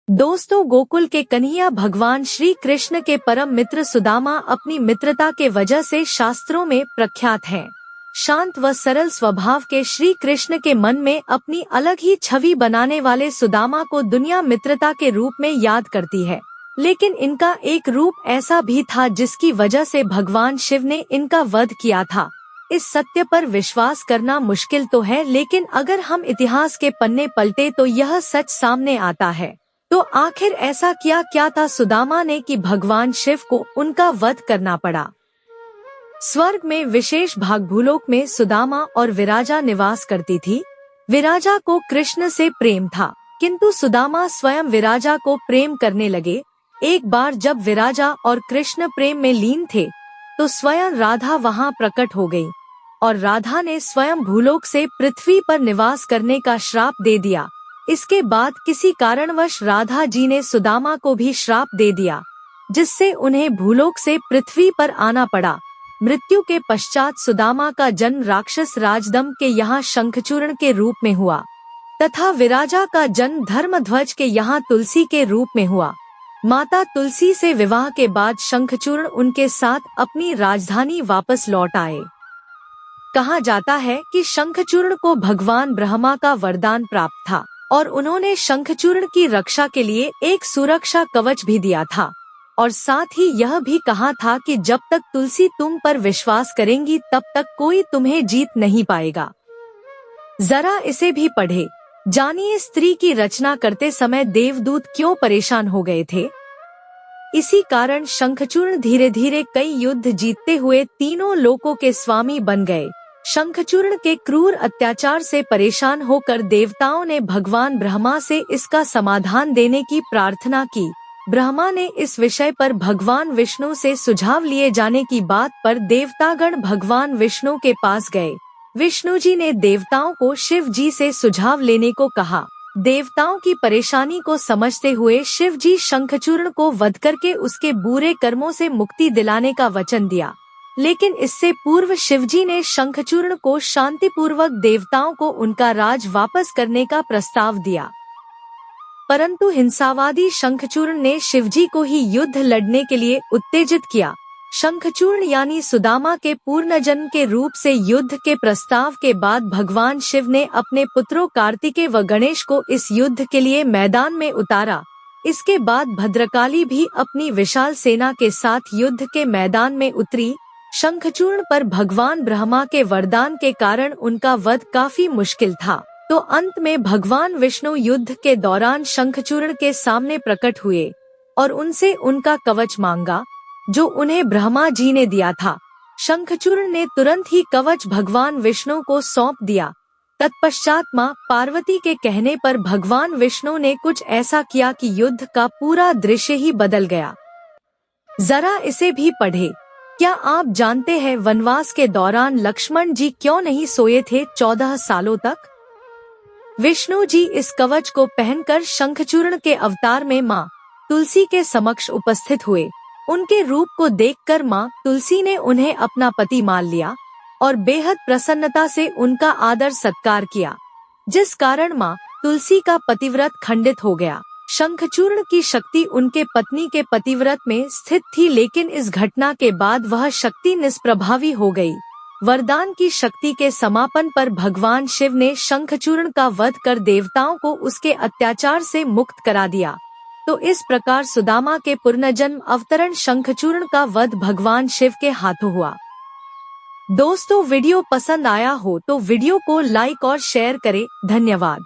दोस्तों, गोकुल के कन्हैया भगवान श्री कृष्ण के परम मित्र सुदामा अपनी मित्रता के वजह से शास्त्रों में प्रख्यात हैं। शांत व सरल स्वभाव के श्री कृष्ण के मन में अपनी अलग ही छवि बनाने वाले सुदामा को दुनिया मित्रता के रूप में याद करती है। लेकिन इनका एक रूप ऐसा भी था जिसकी वजह से भगवान शिव ने इनका वध किया था। इस सत्य पर विश्वास करना मुश्किल तो है, लेकिन अगर हम इतिहास के पन्ने पलटे तो यह सच सामने आता है। तो आखिर ऐसा क्या था सुदामा ने कि भगवान शिव को उनका वध करना पड़ा। स्वर्ग में विशेष भाग भूलोक में सुदामा और विराजा निवास करती थी। विराजा को कृष्ण से प्रेम था, किंतु सुदामा स्वयं विराजा को प्रेम करने लगे। एक बार जब विराजा और कृष्ण प्रेम में लीन थे तो स्वयं राधा वहां प्रकट हो गई और राधा ने स्वयं भूलोक से पृथ्वी पर निवास करने का श्राप दे दिया। इसके बाद किसी कारणवश राधा जी ने सुदामा को भी श्राप दे दिया, जिससे उन्हें भूलोक से पृथ्वी पर आना पड़ा। मृत्यु के पश्चात सुदामा का जन्म राक्षस राजदम्भ के यहाँ शंखचूर्ण के रूप में हुआ तथा विराजा का जन्म धर्मध्वज के यहाँ तुलसी के रूप में हुआ। माता तुलसी से विवाह के बाद शंखचूर्ण उनके साथ अपनी राजधानी वापस लौट आए। कहा जाता है कि शंखचूर्ण को भगवान ब्रह्मा का वरदान प्राप्त था और उन्होंने शंखचूर्ण की रक्षा के लिए एक सुरक्षा कवच भी दिया था और साथ ही यह भी कहा था कि जब तक तुलसी तुम पर विश्वास करेंगी तब तक कोई तुम्हें जीत नहीं पाएगा। जरा इसे भी पढ़े, जानिए स्त्री की रचना करते समय देवदूत क्यों परेशान हो गए थे। इसी कारण शंखचूर्ण धीरे धीरे कई युद्ध जीतते हुए तीनों लोकों के स्वामी बन गए। शंखचूर्ण के क्रूर अत्याचार से परेशान होकर देवताओं ने भगवान ब्रह्मा से इसका समाधान देने की प्रार्थना की। ब्रह्मा ने इस विषय पर भगवान विष्णु से सुझाव लिए जाने की बात पर देवतागण भगवान विष्णु के पास गए। विष्णु जी ने देवताओं को शिव जी से सुझाव लेने को कहा। देवताओं की परेशानी को समझते हुए शिव जी शंखचूर्ण को वध करके उसके बुरे कर्मों से मुक्ति दिलाने का वचन दिया। लेकिन इससे पूर्व शिवजी ने शंखचूर्ण को शांतिपूर्वक देवताओं को उनका राज वापस करने का प्रस्ताव दिया, परंतु हिंसावादी शंखचूर्ण ने शिवजी को ही युद्ध लड़ने के लिए उत्तेजित किया। शंखचूर्ण यानी सुदामा के पूर्वजन्म के रूप से युद्ध के प्रस्ताव के बाद भगवान शिव ने अपने पुत्रों कार्तिकेय व गणेश को इस युद्ध के लिए मैदान में उतारा। इसके बाद भद्रकाली भी अपनी विशाल सेना के साथ युद्ध के मैदान में उतरी। शंखचूर्ण पर भगवान ब्रह्मा के वरदान के कारण उनका वध काफी मुश्किल था, तो अंत में भगवान विष्णु युद्ध के दौरान शंखचूर्ण के सामने प्रकट हुए और उनसे उनका कवच मांगा, जो उन्हें ब्रह्मा जी ने दिया था। शंखचूर्ण ने तुरंत ही कवच भगवान विष्णु को सौंप दिया। तत्पश्चात मां पार्वती के कहने पर भगवान विष्णु ने कुछ ऐसा किया कि युद्ध का पूरा दृश्य ही बदल गया। जरा इसे भी पढ़े। क्या आप जानते हैं वनवास के दौरान लक्ष्मण जी क्यों नहीं सोए थे 14 सालों तक? विष्णु जी इस कवच को पहनकर शंखचूर्ण के अवतार में मां तुलसी के समक्ष उपस्थित हुए। उनके रूप को देखकर मां तुलसी ने उन्हें अपना पति मान लिया और बेहद प्रसन्नता से उनका आदर सत्कार किया, जिस कारण मां तुलसी का पतिव्रत खंडित हो गया। शंखचूर्ण की शक्ति उनके पत्नी के पतिव्रत में स्थित थी, लेकिन इस घटना के बाद वह शक्ति निष्प्रभावी हो गई। वरदान की शक्ति के समापन पर भगवान शिव ने शंखचूर्ण का वध कर देवताओं को उसके अत्याचार से मुक्त करा दिया। तो इस प्रकार सुदामा के पुनर्जन्म अवतरण शंखचूर्ण का वध भगवान शिव के हाथों हुआ। दोस्तों, वीडियो पसंद आया हो तो वीडियो को लाइक और शेयर करें। धन्यवाद।